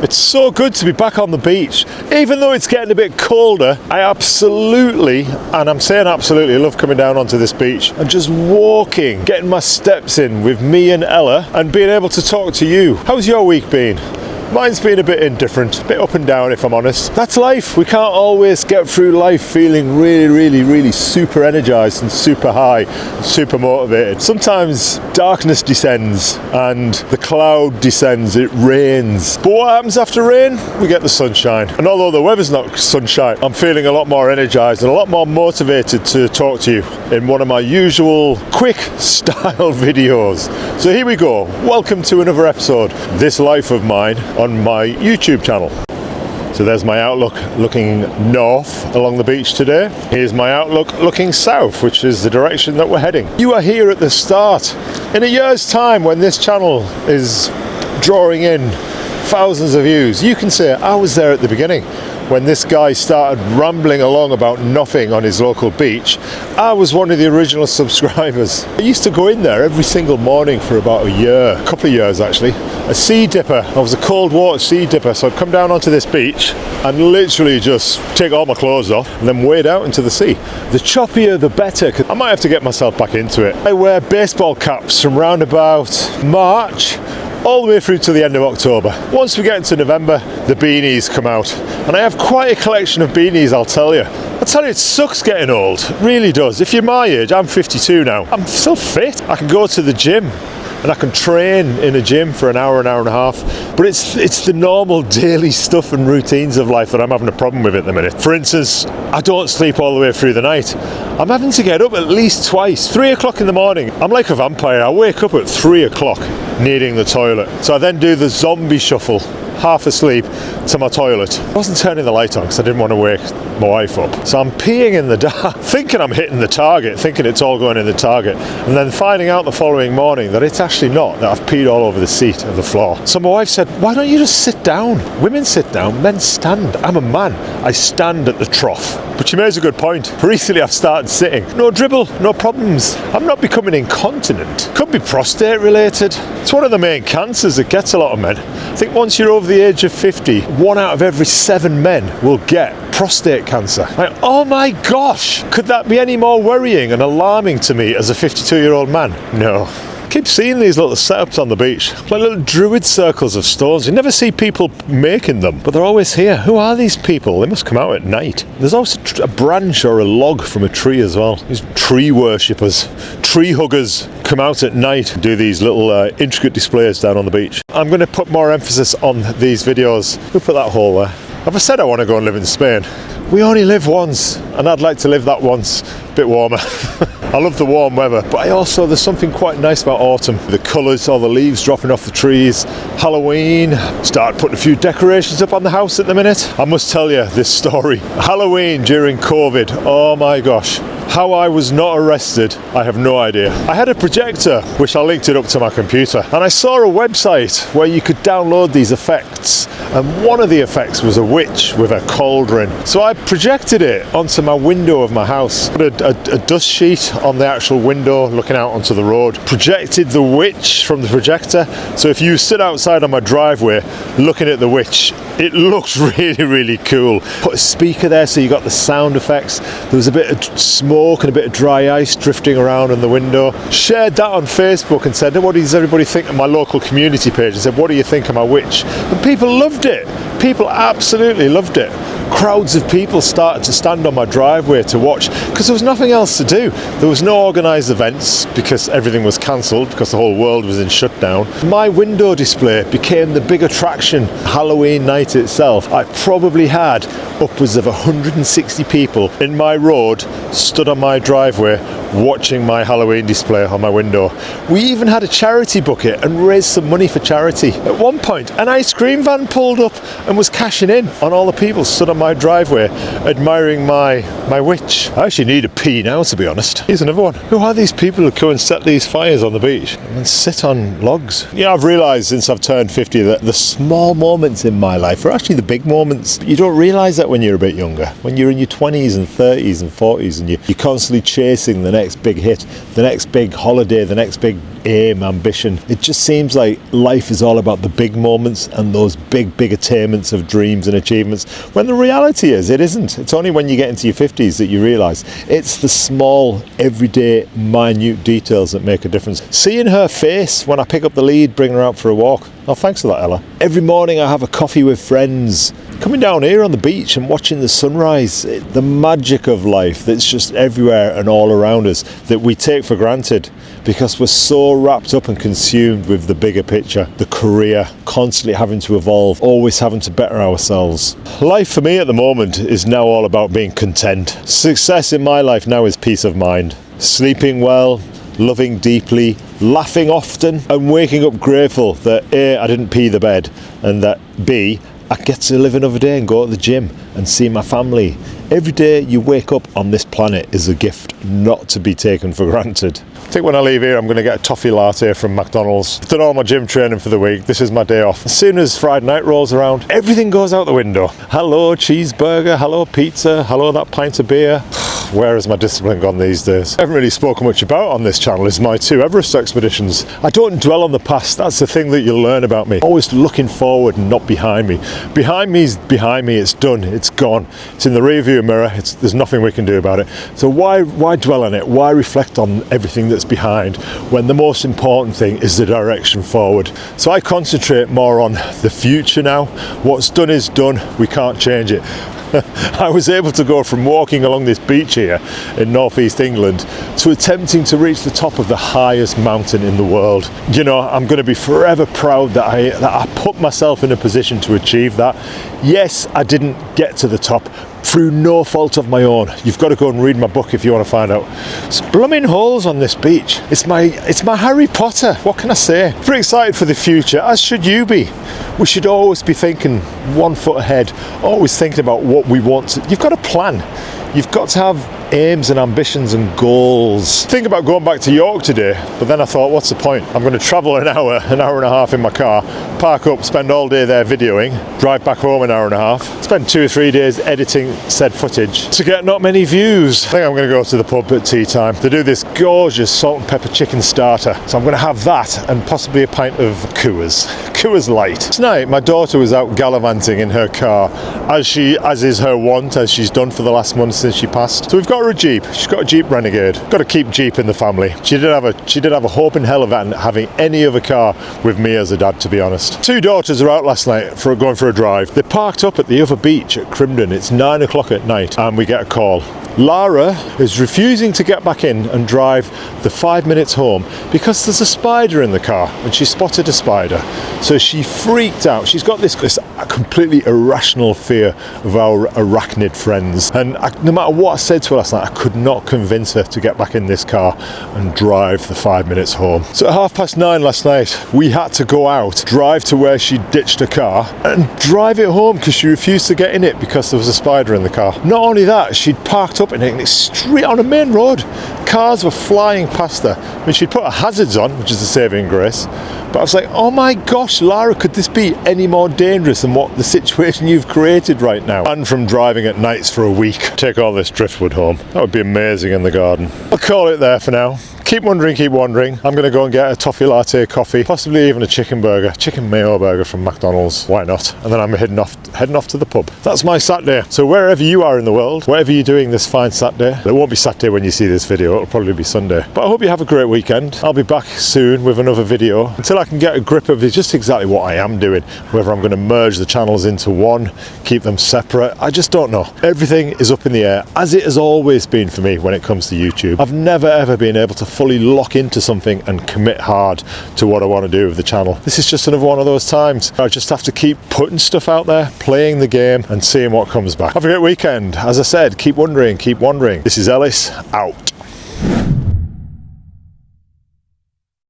It's so good to be back on the beach. Even though it's getting a bit colder, I absolutely, and I'm saying absolutely, love coming down onto this beach and just walking, getting my steps in with me and Ella and being able to talk to you. How's your week been? Mine's been a bit indifferent, a bit up and down if I'm honest. That's life. We can't always get through life feeling really super energized and super high, and super motivated. Sometimes darkness descends and the cloud descends, it rains. But what happens after rain? We get the sunshine. And although the weather's not sunshine, I'm feeling a lot more energized and a lot more motivated to talk to you in one of my usual quick style videos. So here we go. Welcome to another episode, This Life of Mine, on my YouTube channel. So there's my outlook looking north along the beach today. Here's my outlook looking south, which is the direction that we're heading. You are here at the start. In a year's time, when this channel is drawing in thousands of views, you can say I was there at the beginning. When this guy started rambling along about nothing on his local beach, I was one of the original subscribers. I used to go in there every single morning for about a year, a couple of years actually. A sea dipper. I was a cold water sea dipper, so I'd come down onto this beach and literally just take all my clothes off and then wade out into the sea. The choppier the better, 'cause I might have to get myself back into it. I wear baseball caps from round about March all the way through to the end of October. Once we get into November, the beanies come out. And I have quite a collection of beanies, I'll tell you. I tell you, it sucks getting old. It really does. If you're my age, I'm 52 now. I'm still fit. I can go to the gym and I can train in a gym for an hour and a half. But it's the normal daily stuff and routines of life that I'm having a problem with at the minute. For instance, I don't sleep all the way through the night. I'm having to get up at least twice. 3 o'clock in the morning. I'm like a vampire. I wake up at 3 o'clock needing the toilet. So I then do the zombie shuffle, half asleep, to my toilet. I wasn't turning the light on because I didn't want to wake my wife up. So I'm peeing in the dark, thinking I'm hitting the target, thinking it's all going in the target, and then finding out the following morning that it's actually not, that I've peed all over the seat and the floor. So my wife said, why don't you just sit down? Women sit down, men stand. I'm a man. I stand at the trough. But she makes a good point. Recently I've started sitting. No dribble, no problems. I'm not becoming incontinent. Could be prostate related. It's one of the main cancers that gets a lot of men. I think once you're over the age of 50, 1 out of every 7 men will get prostate cancer. Like, oh my gosh, could that be any more worrying and alarming to me as a 52-year-old man? No. I keep seeing these little setups on the beach, like little druid circles of stones. You never see people making them, but they're always here. Who are these people? They must come out at night. There's also a branch or a log from a tree as well. These tree worshippers, tree huggers come out at night and do these little intricate displays down on the beach. I'm going to put more emphasis on these videos. Who put that hole there? Have I said I want to go and live in Spain? We only live once, and I'd like to live that once a bit warmer. I love the warm weather, but there's something quite nice about autumn. The colours, all the leaves dropping off the trees, Halloween. Start putting a few decorations up on the house at the minute. I must tell you this story. Halloween during COVID, oh my gosh. How I was not arrested, I have no idea. I had a projector, which I linked it up to my computer, and I saw a website where you could download these effects, and one of the effects was a witch with a cauldron. So I projected it onto my window of my house, put a dust sheet on the actual window looking out onto the road, projected the witch from the projector, so if you sit outside on my driveway looking at the witch, it looks really cool. Put a speaker there so you got the sound effects. There was a bit of smoke and a bit of dry ice drifting around in the window. Shared that on Facebook and said, what does everybody think of my local community page? And said, what do you think of my witch? And people loved it. People absolutely loved it. Crowds of people started to stand on my driveway to watch because there was nothing else to do. There was no organised events because everything was cancelled because the whole world was in shutdown. My window display became the big attraction. Halloween night itself, I probably had upwards of 160 people in my road stood on my driveway watching my Halloween display on my window. We even had a charity bucket and raised some money for charity. At one point, an ice cream van pulled up and was cashing in on all the people stood on my driveway admiring my witch. I actually need a pee now, to be honest. Here's another one. Who are these people who go and set these fires on the beach and sit on logs? Yeah, I've realised since I've turned 50 that the small moments in my life are actually the big moments. You don't realise that when you're a bit younger. When you're in your 20s and 30s and 40s and you're constantly chasing the next big hit, the next big holiday, the next big aim, ambition. It just seems like life is all about the big moments and those big attainments of dreams and achievements, when the reality is it isn't. It's only when you get into your 50s that you realise it's the small, everyday, minute details that make a difference. Seeing her face when I pick up the lead, bring her out for a walk. Oh, thanks for that, Ella. Every morning I have a coffee with friends. Coming down here on the beach and watching the sunrise, the magic of life that's just everywhere and all around us that we take for granted because we're so wrapped up and consumed with the bigger picture, the career, constantly having to evolve, always having to better ourselves. Life for me at the moment is now all about being content. Success in my life now is peace of mind. Sleeping well, loving deeply, laughing often, and waking up grateful that A, I didn't pee the bed, and that B, I get to live another day and go to the gym and see my family. Every day you wake up on this planet is a gift not to be taken for granted. I think when I leave here I'm going to get a toffee latte from McDonald's. I've done all my gym training for the week. This is my day off. As soon as Friday night rolls around, everything goes out the window. Hello cheeseburger, hello pizza, hello that pint of beer. Where has my discipline gone these days? I haven't really spoken much about on this channel is my 2 Everest expeditions. I don't dwell on the past. That's the thing that you'll learn about me. Always looking forward and not behind me. Behind me is behind me. It's done. It's gone. It's in the rearview mirror. There's nothing we can do about it. So why dwell on it? Why reflect on everything that's behind when the most important thing is the direction forward? So I concentrate more on the future now. What's done is done. We can't change it. I was able to go from walking along this beach here in northeast England to attempting to reach the top of the highest mountain in the world. You know, I'm going to be forever proud that I put myself in a position to achieve that. Yes, I didn't get to the top through no fault of my own. You've got to go and read my book if you want to find out. It's blooming holes on this beach. It's my Harry Potter. What can I say? Pretty excited for the future, as should you be. We should always be thinking 1 foot ahead, always thinking about what we want. You've got a plan. You've got to have aims and ambitions and goals. Think about going back to York today, but then I thought, what's the point? I'm going to travel an hour and a half in my car, park up, spend all day there videoing, drive back home an hour and a half, spend 2 or 3 days editing said footage to get not many views. I think I'm going to go to the pub at tea time. They do this gorgeous salt and pepper chicken starter, so I'm going to have that and possibly a pint of Coors Light. Tonight my daughter was out gallivanting in her car, as is her wont, as she's done for the last month since she passed. So we've got her a Jeep. She's got a Jeep Renegade. Got to keep Jeep in the family. She did have a hope in hell of having any other car with me as a dad, to be honest. 2 daughters are out last night going for a drive. They parked up at the other beach at Crimdon. It's 9 o'clock at night and we get a call. Lara is refusing to get back in and drive the 5 minutes home because there's a spider in the car and she spotted a spider. So she freaked out. She's got this completely irrational fear of our arachnid friends. And no matter what I said to her last night, I could not convince her to get back in this car and drive the 5 minutes home. So at 9:30 last night, we had to go out, drive to where she ditched her car and drive it home because she refused to get in it because there was a spider in the car. Not only that, she'd parked up in it straight on a main road. Cars were flying past her. I mean, she'd put her hazards on, which is a saving grace. But I was like, oh my gosh, Lara, could this be any more dangerous than what the situation you've created right now? And from driving at nights for a week, take all this driftwood home. That would be amazing in the garden. I'll call it there for now. Keep wondering. I'm going to go and get a toffee latte coffee, possibly even a chicken mayo burger from McDonald's. Why not? And then I'm heading off to the pub. That's my Saturday. So wherever you are in the world, whatever you're doing this fine Saturday, it won't be Saturday when you see this video, it'll probably be Sunday. But I hope you have a great weekend. I'll be back soon with another video until I can get a grip of just exactly what I am doing, whether I'm going to merge the channels into one, keep them separate. I just don't know. Everything is up in the air, as it has always been for me when it comes to YouTube. I've never ever been able to fully lock into something and commit hard to what I want to do with the channel. This is just another one of those times. I just have to keep putting stuff out there, playing the game and seeing what comes back. Have a great weekend. As I said, keep wondering. This is Ellis, out.